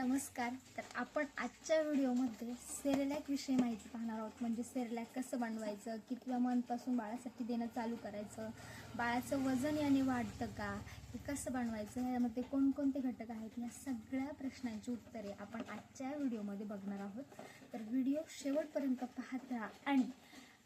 नमस्कार. तर आपण आजच्या व्हिडिओमध्ये सेरेलॅक विषयी माहिती पाहणार आहोत. म्हणजे सेरेलॅक कसं बनवायचं, कितव्या मंथपासून बाळासाठी देणं चालू करायचं, बाळाचं वजन याने वाढतं का, हे कसं बनवायचं, यामध्ये कोणकोणते घटक आहेत, या सगळ्या प्रश्नांची उत्तरे आपण आजच्या व्हिडिओमध्ये बघणार आहोत. तर व्हिडिओ शेवटपर्यंत पाहत राहा आणि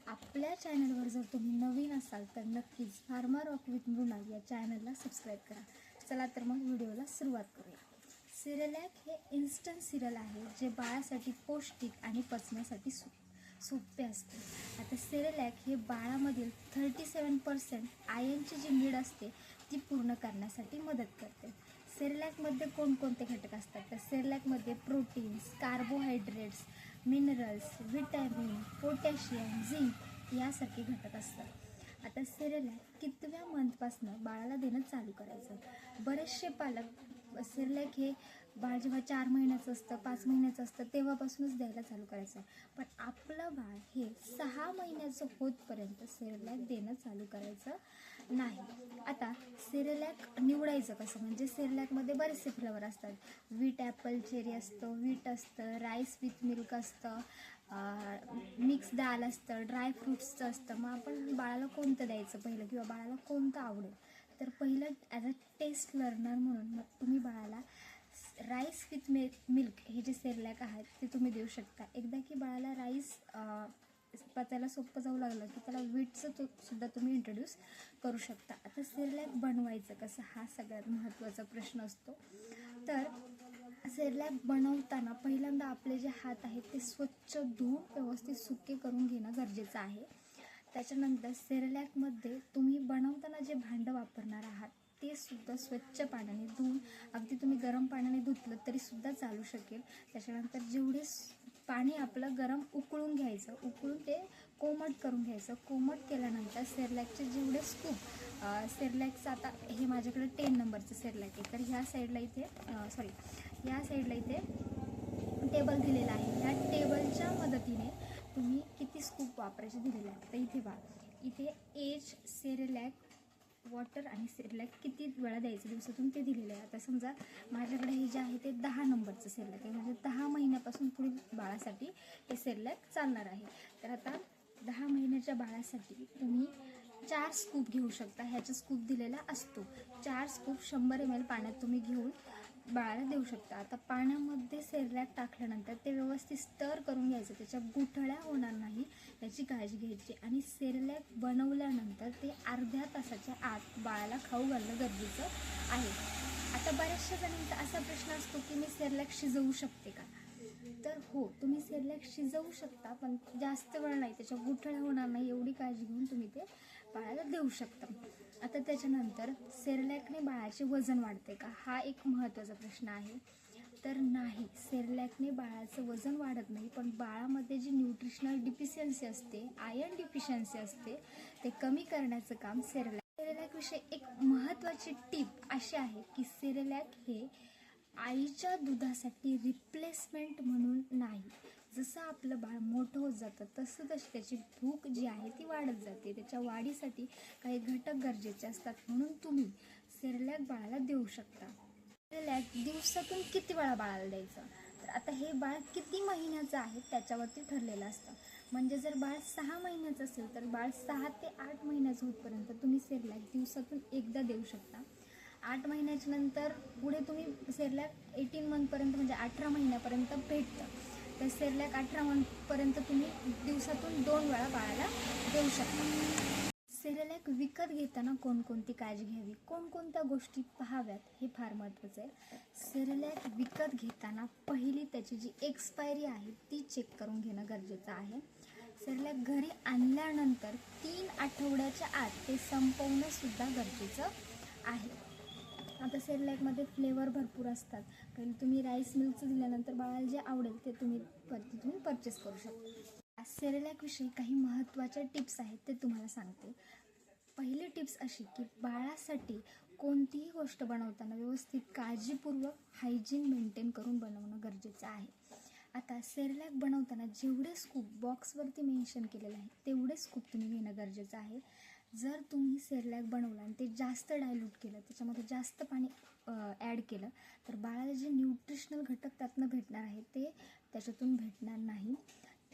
आपल्या चॅनलवर जर तुम्ही नवीन असाल तर नक्कीच फार्मा रॉक विथ मृणाल या चॅनलला सबस्क्राईब करा. चला तर मग व्हिडिओला सुरुवात करूया. सेरेलॅक हे इन्स्टंट सिरियल आहे जे बाळासाठी पौष्टिक आणि पचण्यासाठी सोपे असते. आता सेरेलॅक हे बाळामधील 37% आयर्नची जी नीड असते ती पूर्ण करण्यासाठी मदत करते. सेरेलॅकमध्ये कोणकोणते घटक असतात तर सेरेलॅकमध्ये proteins, carbohydrates, minerals, vitamin, potassium, zinc यासारखे घटक असतात. आता सेरेलॅक कितव्या मंथपासून बाळाला देणं चालू करायचं. बरेचसे पालक सेरेलॅक हे बाळ जेव्हा 4 महिन्याचं असतं, 5 महिन्याचं असतं तेव्हापासूनच द्यायला चालू करायचं. पण आपलं बाळ हे 6 महिन्याचं होतपर्यंत सेरेलॅक देणं चालू करायचं नाही. आता सेरेलॅक निवडायचं कसं, म्हणजे सेरेलॅकमध्ये बरेचसे फ्लेवर असतात. व्हीट ॲपल चेरी असतं, व्हीट असतं, राईस विथ मिल्क असतं, मिक्स दाल असतं, ड्राय फ्रूट्सचं असतं. मग आपण बाळाला कोणतं द्यायचं पहिलं, किंवा बाळाला कोणतं आवडेल. तर पहिलं ॲज अ टेस्ट लर्नर म्हणून मग तुम्ही बाळाला राईस विथ मिल्क हे जे सेरेलॅक आहेत ते तुम्ही देऊ शकता. एकदा की बाळाला राईस पचायला सोपं जाऊ लागलं की त्याला व्हीटचं सुद्धा तुम्ही इंट्रोड्यूस करू शकता. आता सेरेलॅक बनवायचं कसं हा सगळ्यात महत्त्वाचा प्रश्न असतो. तर सेरेलॅक बनवताना पहिल्यांदा आपले जे हात आहेत ते स्वच्छ धुवून व्यवस्थित सुके करून घेणं गरजेचं आहे. त्याच्यानंतर सेरेलॅकमध्ये तुम्ही बनवताना जे भांडं वापरणार आहात ते सुद्धा स्वच्छ पाण्याने धुवून, अगदी तुम्ही गरम पाण्याने धुतलं तरीसुद्धा चालू शकेल. त्याच्यानंतर जेवढे पाणी आपलं गरम उकळून घ्यायचं, उकळून ते कोमट करून घ्यायचं. कोमट केल्यानंतर सेरेलॅकचे जेवढे स्कूप, सेरेलॅकचं आता हे माझ्याकडे 10 नंबरचं सेरेलॅक आहे. तर ह्या साईडला इथे टेबल दिलेला आहे. ह्या टेबलच्या मदतीने तुम्ही किती स्कूप वापरायचे दिलेले आहेत. तर इथे इथे एज, सेरेलॅक, वॉटर आणि सेरेलॅक किती वेळा द्यायचं दिवसातून ते दिलेलं आहे. आता समजा माझ्याकडे हे जे आहे ते 10 नंबरचं सेरेलॅक आहे, म्हणजे 10 महिन्यापासून पुढील बाळासाठी हे सेरेलॅक चालणार आहे. तर आता 10 महिन्याच्या बाळासाठी तुम्ही 4 स्कूप घेऊ शकता. ह्याचा स्कूप दिलेला असतो. 4 स्कूप 100 ml पाण्यात तुम्ही घेऊन बाळाला देऊ शकता. आता पाण्यामध्ये सेरेलॅक टाकल्यानंतर ते व्यवस्थित स्टर करून घ्यायचं, त्याच्या गुठळ्या होणार नाही याची काळजी घ्यायची. आणि सेरेलॅक बनवल्यानंतर ते अर्ध्या तासाच्या आत बाळाला खाऊ घालणं गरजेचं आहे. आता बऱ्याचशा जणांचा असा प्रश्न असतो की मी सेरेलॅक शिजवू शकते का. तर हो, तुम्ही सेरेलॅक शिजवू शकता, पण जास्त वेळ नाही, त्याच्या गुठळ्या होणार नाही एवढी काळजी घेऊन तुम्ही ते बाळाला देऊ शकता. आता त्याच्यानंतर सेरेलॅकने बाळाचे वजन वाढते का, हा एक महत्त्वाचा प्रश्न आहे. तर नाही, सेरेलॅकने बाळाचं वजन वाढत नाही, पण बाळामध्ये जी न्यूट्रिशनल डिफिशियन्सी असते, आयर्न डिफिशियन्सी असते, ते कमी करण्याचं काम सेरेलॅकविषयी एक महत्त्वाची टीप अशी आहे की सेरेलॅक हे आईच्या दुधासाठी रिप्लेसमेंट म्हणून नाही. जसं आपलं बाळ मोठं होत जातं तसं त्याची भूक जी आहे ती वाढत जाते. त्याच्या वाढीसाठी काही घटक गरजेचे असतात, म्हणून तुम्ही सेरेलॅक बाळाला देऊ शकता. सेरेलॅक दिवसातून किती वेळा बाळाला द्यायचं, तर आता हे बाळ किती महिन्याचं आहे त्याच्यावरती ठरलेलं असतं. म्हणजे जर बाळ 6 महिन्याचं असेल तर बाळ 6 ते 8 महिन्याचं होतपर्यंत तुम्ही सेरेलॅक दिवसातून एकदा देऊ शकता. 8 महिन्याच्या नंतर पुढे तुम्ही सेरेलॅक 18 मंथपर्यंत म्हणजे 18 महिन्यापर्यंत भेटतं. तर सेरेलॅक 18 मंथपर्यंत तुम्ही दिवसातून 2 वेळा बाळाला देऊ शकता. सेरेलॅक विकत घेताना कोणकोणती काळजी घ्यावी, कोणकोणत्या गोष्टी पाहाव्यात हे फार महत्त्वाचं आहे. सेरेलॅक विकत घेताना पहिली त्याची जी एक्सपायरी आहे ती चेक करून घेणं गरजेचं आहे. सेरेलॅक घरी आणल्यानंतर 3 आठवड्याच्या आत ते संपवणंसुद्धा गरजेचं आहे. आता सेरेलॅकमध्ये फ्लेवर भरपूर असतात. कारण तुम्ही राईस मिल्कचं दिल्यानंतर बाळाला जे आवडेल ते तुम्ही तिथून परचेस करू शकता. सेरेलॅकविषयी काही महत्त्वाच्या टिप्स आहेत ते तुम्हाला सांगते. पहिली टिप्स अशी की बाळासाठी कोणतीही गोष्ट बनवताना व्यवस्थित काळजीपूर्वक हायजीन मेंटेन करून बनवणं गरजेचं आहे. आता सेरेलॅक बनवताना जेवढे स्कूप बॉक्सवरती मेन्शन केलेलं आहे तेवढे स्कूप तुम्ही घेणं गरजेचं आहे. जर तुम्ही सेरेलॅक बनवलं आणि ते जास्त डायल्यूट केलं, त्याच्यामध्ये जास्त पाणी ॲड केलं तर बाळाला जे न्यूट्रिशनल घटक त्यातनं भेटणार आहे ते त्याच्यातून भेटणार नाही.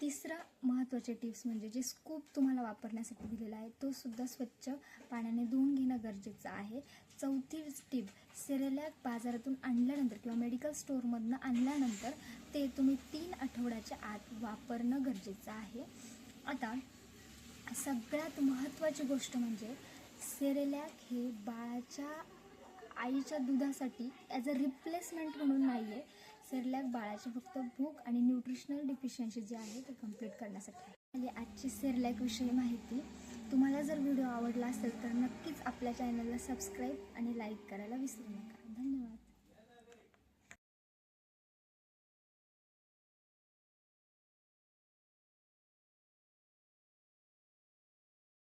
तिसरा महत्त्वाचे टिप्स म्हणजे जे स्कूप तुम्हाला वापरण्यासाठी दिलेला आहे तो सुद्धा स्वच्छ पाण्याने धुवून घेणं गरजेचं आहे. चौथी टिप, सेरेलॅक बाजारातून आणल्यानंतर किंवा मेडिकल स्टोअरमधनं आणल्यानंतर ते तुम्ही 3 आठवड्याच्या आत वापरणं गरजेचं आहे. आता सगळ्यात महत्त्वाची गोष्ट म्हणजे सेरेलॅक हे बाळाच्या आईच्या दुधासाठी ॲज अ रिप्लेसमेंट म्हणून नाही आहे. सेरेलॅक बाळाची फक्त भूक आणि न्यूट्रिशनल डिफिशियन्सी जे आहे ते कंप्लीट करण्यासाठी आहे. आजची सेरेलॅकविषयी माहिती. तुम्हाला जर व्हिडिओ आवडला असेल तर नक्कीच आपल्या चॅनलला सबस्क्राईब आणि लाईक करायला विसरू नका. धन्यवाद.